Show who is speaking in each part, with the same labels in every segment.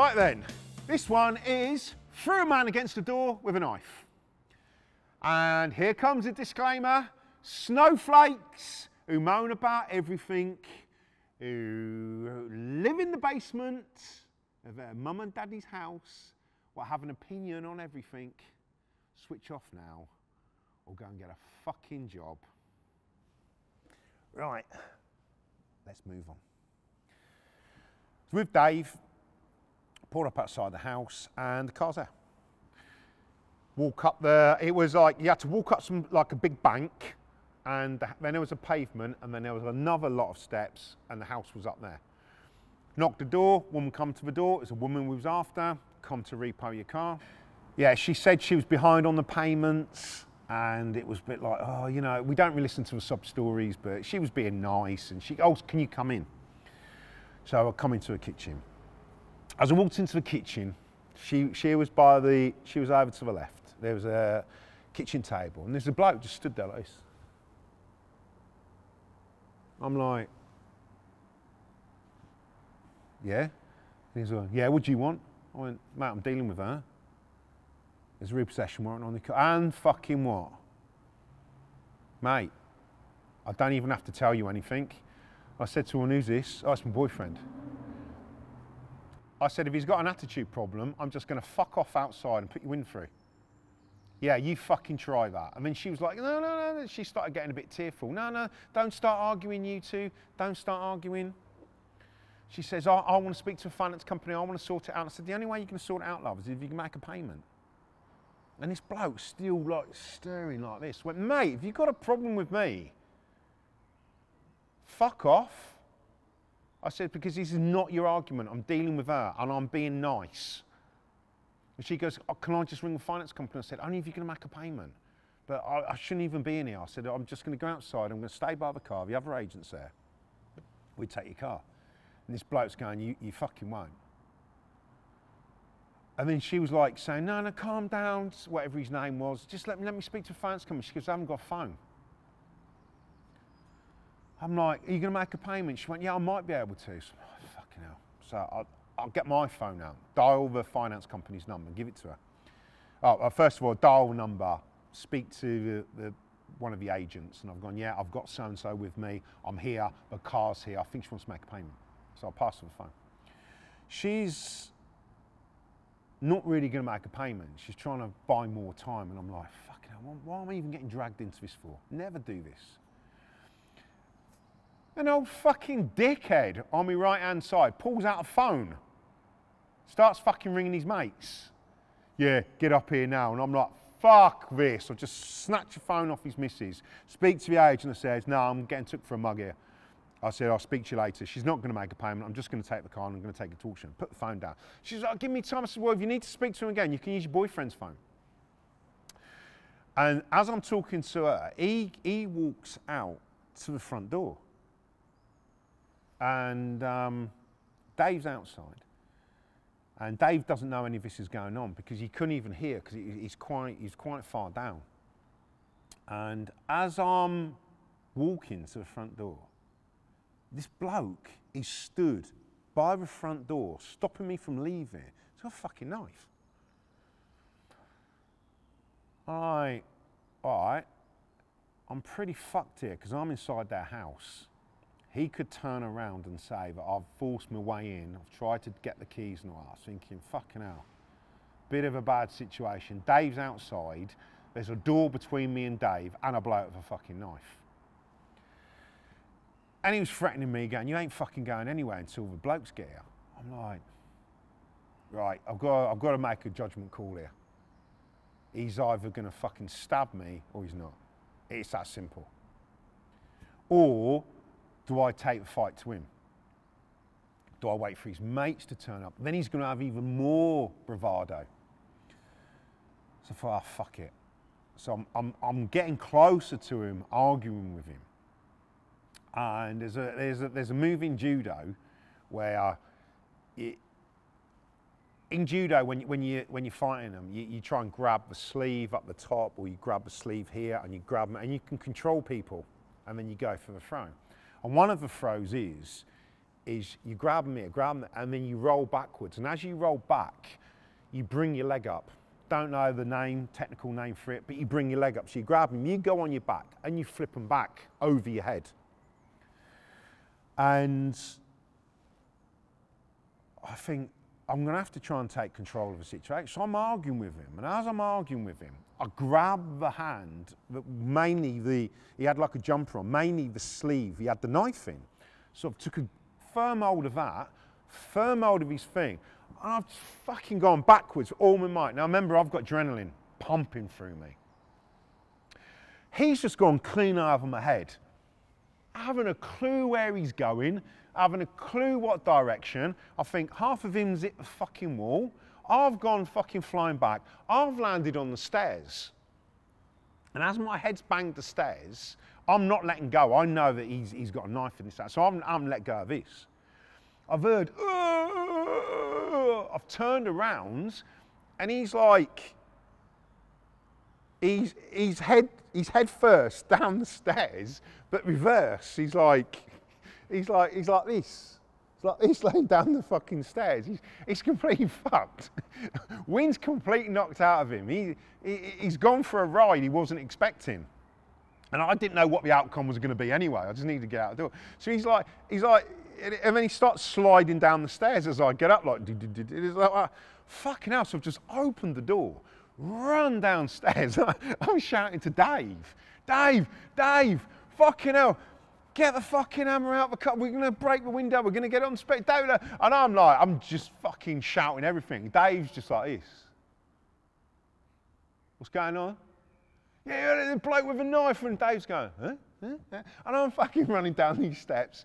Speaker 1: Right then, this one is threw a man against a door with a knife. And here comes a disclaimer: snowflakes who moan about everything, who live in the basement of their mum and daddy's house, will have an opinion on everything, switch off now or go and get a fucking job. Right, let's move on. So with Dave, pulled up outside the house and the car's there. Walk up there, it was like you had to walk up some, like a big bank, and then there was a pavement, and then there was another lot of steps, and the house was up there. Knocked the door, woman come to the door, it's a woman we was after, come to repo your car. Yeah, she said she was behind on the payments, and it was a bit like, oh, you know, we don't really listen to the sub stories, but she was being nice, and she, oh, can you come in? So I come into the kitchen. As I walked into the kitchen, she was over to the left. There was a kitchen table, and there's a bloke just stood there like this. I'm like, yeah? And he's like, yeah, what do you want? I went, mate, I'm dealing with her. There's a repossession warrant on the car. And fucking what? Mate, I don't even have to tell you anything. I said to her, who's this? Oh, it's my boyfriend. I said, if he's got an attitude problem, I'm just going to fuck off outside and put you in for it. Yeah, you fucking try that. And then she was like, no, no, no. She started getting a bit tearful. No, no, don't start arguing, you two. Don't start arguing. She says, I want to speak to a finance company. I want to sort it out. I said, the only way you can sort it out, love, is if you can make a payment. And this bloke still like staring like this. Went, mate, if you've got a problem with me, fuck off. I said, because this is not your argument. I'm dealing with her and I'm being nice. And she goes, oh, can I just ring the finance company? I said, only if you're going to make a payment. But I shouldn't even be in here. I said, I'm just going to go outside. I'm going to stay by the car. The other agent's there. We take your car. And this bloke's going, you fucking won't. And then she was like saying, no, no, calm down, whatever his name was. Just let me speak to the finance company. She goes, I haven't got a phone. I'm like, are you going to make a payment? She went, yeah, I might be able to. So, oh, fucking hell. So I'll get my phone out, dial the finance company's number, and give it to her. Oh, first of all, dial the number, speak to one of the agents, and I've gone, yeah, I've got so-and-so with me, I'm here, the car's here, I think she wants to make a payment. So I'll pass her the phone. She's not really going to make a payment. She's trying to buy more time, and I'm like, fucking hell, why am I even getting dragged into this for? Never do this. An old fucking dickhead on my right-hand side pulls out a phone, starts fucking ringing his mates. Yeah, get up here now. And I'm like, fuck this. I'll just snatch the phone off his missus, speak to the agent and says, no, I'm getting took for a mug here. I said, I'll speak to you later. She's not going to make a payment. I'm just going to take the car and I'm going to take it to auction. Put the phone down. She's like, give me time. I said, well, if you need to speak to him again, you can use your boyfriend's phone. And as I'm talking to her, he walks out to the front door. And Dave's outside. And Dave doesn't know any of this is going on because he couldn't even hear because he's quite far down. And as I'm walking to the front door, this bloke is stood by the front door, stopping me from leaving. He's got a fucking knife. All right, I'm pretty fucked here because I'm inside their house. He could turn around and say that I've forced my way in, I've tried to get the keys and all that. I was thinking, fucking hell, bit of a bad situation. Dave's outside, there's a door between me and Dave and a bloke with a fucking knife. And he was threatening me, going, you ain't fucking going anywhere until the blokes get here. I'm like, right, I've got to make a judgment call here. He's either going to fucking stab me or he's not. It's that simple. Or do I take the fight to him? Do I wait for his mates to turn up? Then he's going to have even more bravado. So I thought, oh, fuck it. So I'm getting closer to him, arguing with him. And there's a move in judo where in judo when you're fighting them, you try and grab the sleeve up the top, or you grab the sleeve here and you grab them, and you can control people, and then you go for the throw. And one of the throws is is you grab them here, and then you roll backwards. And as you roll back, you bring your leg up. Don't know the name, technical name for it, but you bring your leg up. So you grab them, you go on your back, and you flip them back over your head. And I think I'm going to have to try and take control of the situation. So I'm arguing with him, and as I'm arguing with him, I grab the hand, mainly he had like a jumper on, mainly the sleeve he had the knife in. So I took a firm hold of that, firm hold of his thing, and I've fucking gone backwards with all my might. Now remember, I've got adrenaline pumping through me. He's just gone clean over my head. Having a clue where he's going, having a clue what direction. I think half of him's hit the fucking wall. I've gone fucking flying back. I've landed on the stairs. And as my head's banged the stairs, I'm not letting go. I know that he's got a knife in his hand, so I haven't let go of this. I've heard, I've turned around, and he's like, he's head first down the stairs, but reverse. He's like this. He's like this, laying down the fucking stairs. He's completely fucked. Wind's completely knocked out of him. He's gone for a ride he wasn't expecting. And I didn't know what the outcome was going to be anyway. I just needed to get out the door. So he's like, and then he starts sliding down the stairs as I get up, like, it's like, fucking hell. So I've just opened the door, run downstairs. I'm shouting to Dave, Dave, fucking hell, get the fucking hammer out of the car. We're going to break the window. We're going to get on spec. And I'm just fucking shouting everything. Dave's just like this. What's going on? Yeah, there's a bloke with a knife, and Dave's going, huh? And I'm fucking running down these steps.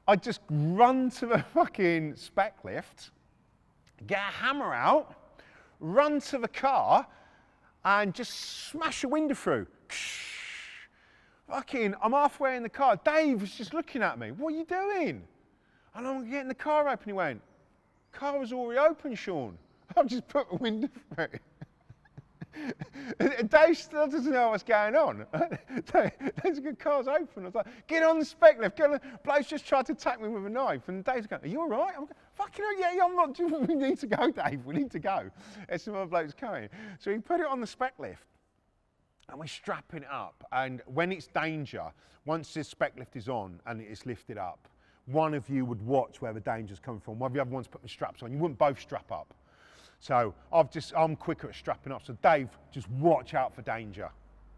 Speaker 1: I just run to the fucking spec lift, get a hammer out, run to the car, and just smash a window through. Fucking, I'm halfway in the car. Dave was just looking at me. What are you doing? And I'm getting the car open. He went, car was already open, Sean. I've just put the window through. And Dave still doesn't know what's going on. Dave's got car's open. I was like, get on the spec lift. Bloke's just tried to attack me with a knife. And Dave's going, are you all right? I'm going, fucking hell, yeah, I'm not. We need to go, Dave. We need to go. There's some other blokes coming. So he put it on the spec lift. And we're strapping it up. And when it's danger, once this spec lift is on and it's lifted up, one of you would watch where the danger's coming from. One of the other one's putting the straps on. You wouldn't both strap up. So I'm quicker at strapping up. So Dave, just watch out for danger.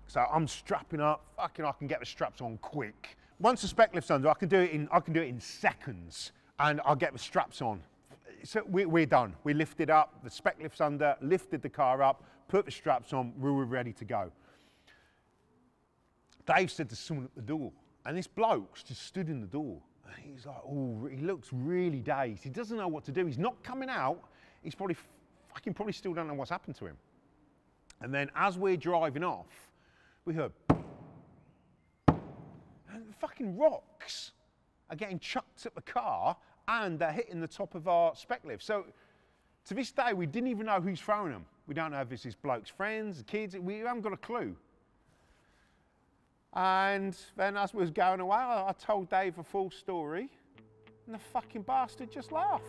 Speaker 1: So I'm strapping up. Fucking, I can get the straps on quick. Once the spec lift's under, I can do it in seconds, and I'll get the straps on. So we're done. We lifted up. The spec lift's under. Lifted the car up. Put the straps on. We were ready to go. Dave said to someone at the door, and this bloke's just stood in the door. And he's like, oh, he looks really dazed. He doesn't know what to do. He's not coming out. He's probably still don't know what's happened to him. And then as we're driving off, we heard, and fucking rocks are getting chucked at the car, and they're hitting the top of our spec lift. So to this day, we didn't even know who's throwing them. We don't know if it's this bloke's friends, the kids. We haven't got a clue. And then as we was going away, I told Dave a full story, and the fucking bastard just laughed.